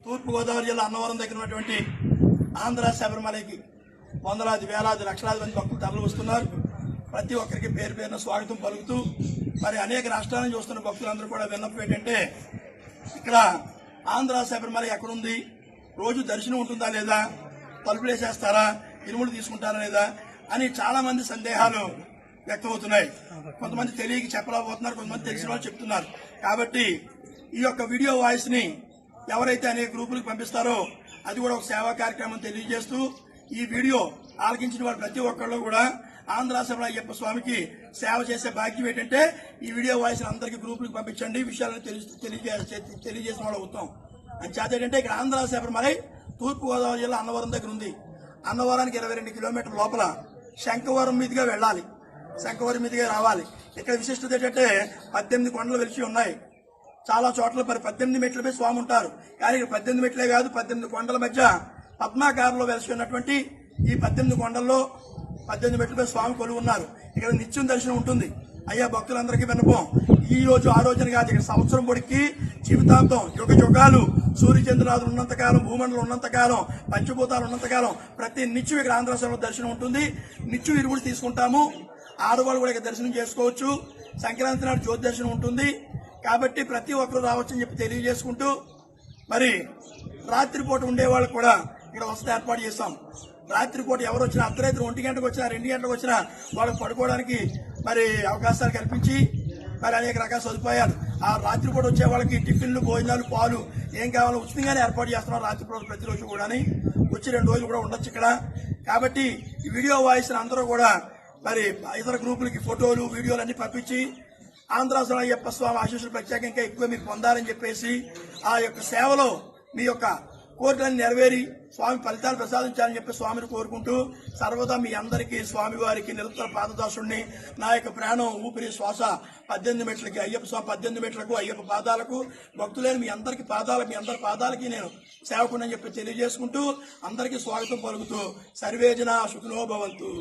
తూర్పుగోదావరి జిల్లా అన్నవరం దగ్గర ఉన్నటువంటి ఆంధ్ర శబరిమలకి వందలాది వేలాది లక్షలాది మంది భక్తులు తరలి వస్తున్నారు. ప్రతి ఒక్కరికి పేరు పేరున స్వాగతం పలుకుతూ మరి అనేక రాష్ట్రాల నుంచి వస్తున్న భక్తులందరూ కూడా విన్నపం ఏంటంటే, ఇక్కడ ఆంధ్ర శబరిమల ఎక్కడుంది, రోజు దర్శనం ఉంటుందా లేదా, తలుపులు వేసేస్తారా, ఇరుములు తీసుకుంటారా లేదా అని చాలా మంది సందేహాలు వ్యక్తమవుతున్నాయి. కొంతమంది తెలియక చెప్పలేకపోతున్నారు, కొంతమంది తెలిసిన వాళ్ళు చెప్తున్నారు. కాబట్టి ఈ యొక్క వీడియో వాయిస్ ని ఎవరైతే అనేక గ్రూపులకు పంపిస్తారో అది కూడా ఒక సేవా కార్యక్రమం తెలియజేస్తూ, ఈ వీడియో ఆలకించిన వారు ప్రతి ఒక్కళ్ళు కూడా ఆంధ్ర శబరిమల అయ్యప్ప స్వామికి సేవ చేసే భాగ్యం ఏంటంటే ఈ వీడియో వాయిస్ అందరికీ గ్రూపులకు పంపించండి, విషయాలను తెలియజేసిన వాళ్ళు అవుతాం. అని చేత ఏంటంటే ఇక్కడ ఆంధ్ర శబరిమల తూర్పుగోదావరి జిల్లా అన్నవరం దగ్గర ఉంది. అన్నవరానికి 22 కిలోమీటర్ల లోపల శంఖవరం మీదుగా వెళ్ళాలి, శంఖవరం మీదుగా రావాలి. ఇక్కడ విశిష్టత ఏంటంటే 18 కొండలు వెలిసి ఉన్నాయి. చాలా చోట్ల మరి 18 మెట్లపై స్వామి ఉంటారు. కానీ ఇక్కడ 18 మెట్లే కాదు, 18 కొండల మధ్య పద్మాకారంలో వెలిసి ఉన్నటువంటి ఈ 18 కొండల్లో 18 మెట్లపై స్వామి కొలువు ఉన్నారు. ఇక్కడ నిత్యం దర్శనం ఉంటుంది. అయ్యా భక్తులందరికీ విన్నపం, ఈ రోజు ఆ రోజున కాదు, ఇక్కడ సంవత్సరం పొడికి జీవితాంతం యుగ యుగాలు సూర్యచంద్రాదులు ఉన్నంతకాలం, భూమండలం ఉన్నంతకాలం, పంచభూతాలు ఉన్నంతకాలం ప్రతి నిత్యం ఇక్కడ ఆంధ్ర శబరిమల దర్శనం ఉంటుంది. నిత్యం ఇరువులు తీసుకుంటాము. ఆడవాళ్ళు కూడా ఇక్కడ దర్శనం చేసుకోవచ్చు. సంక్రాంతి నాడు జ్యోతి దర్శనం ఉంటుంది. కాబట్టి ప్రతి ఒక్కరు రావచ్చని చెప్పి తెలియజేసుకుంటూ, మరి రాత్రిపూట ఉండే వాళ్ళకు కూడా ఇక్కడ వసతి ఏర్పాటు చేస్తాం. రాత్రిపూట ఎవరు వచ్చినా, అర్ధరాత్రి 1 గంటకు వచ్చినా, 2 గంటలకు వచ్చినా వాళ్ళకి పడుకోవడానికి మరి అవకాశాలు కల్పించి మరి అనేక రకాల సదుపాయాలు, ఆ రాత్రిపూట వచ్చే వాళ్ళకి టిఫిన్లు, భోజనాలు, పాలు ఏం కావాలో ఉచితంగానే ఏర్పాటు చేస్తున్నారు. రాత్రిపూట ప్రతిరోజు కూడా వచ్చి 2 రోజులు కూడా ఉండొచ్చు ఇక్కడ. కాబట్టి ఈ వీడియో వాయిస్ అందరూ కూడా మరి ఇతర గ్రూపులకి ఫోటోలు, వీడియోలు అన్ని పంపించి ఆంధ్ర శబరిమల అయ్యప్ప స్వామి ఆశీస్సులు ప్రత్యేకంగా ఎక్కువ మీరు పొందాలని చెప్పేసి ఆ యొక్క సేవలో మీ యొక్క కోరికలను నెరవేరి స్వామి ఫలితాలు ప్రసాదించాలని చెప్పి స్వామిని కోరుకుంటూ, సర్వదా మీ అందరికీ స్వామి వారికి నిరంతర పాదదాసుడిని, నా యొక్క ప్రాణం ఊపిరి శ్వాస 18 మెట్లకి అయ్యప్ప స్వామి 18 మెట్లకు అయ్యప్ప పాదాలకు భక్తులైన మీ అందరి పాదాలకి నేను సేవకుని చెప్పి తెలియజేసుకుంటూ అందరికీ స్వాగతం పలుకుతూ సర్వేజన సుఖినో భవంతు.